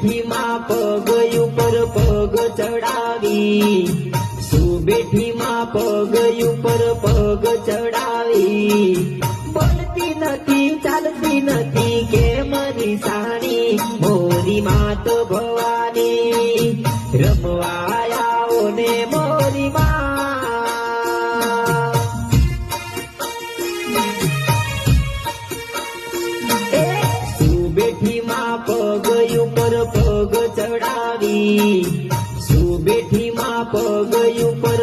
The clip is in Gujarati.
સુબેઠી માં પગ ઉપર પગ ચડાવી, સુબેઠી માં પગ ઉપર પગ ચડાવી, બોલતી નથી ચાલતી નથી કેમ નિશાણી, મોરી માત ભવાની રમવા આવો ને મોરી માં। સુબેઠી માં પગ ઉપર પગ ચડાવી, સુબેઠી માં પગ ઉપર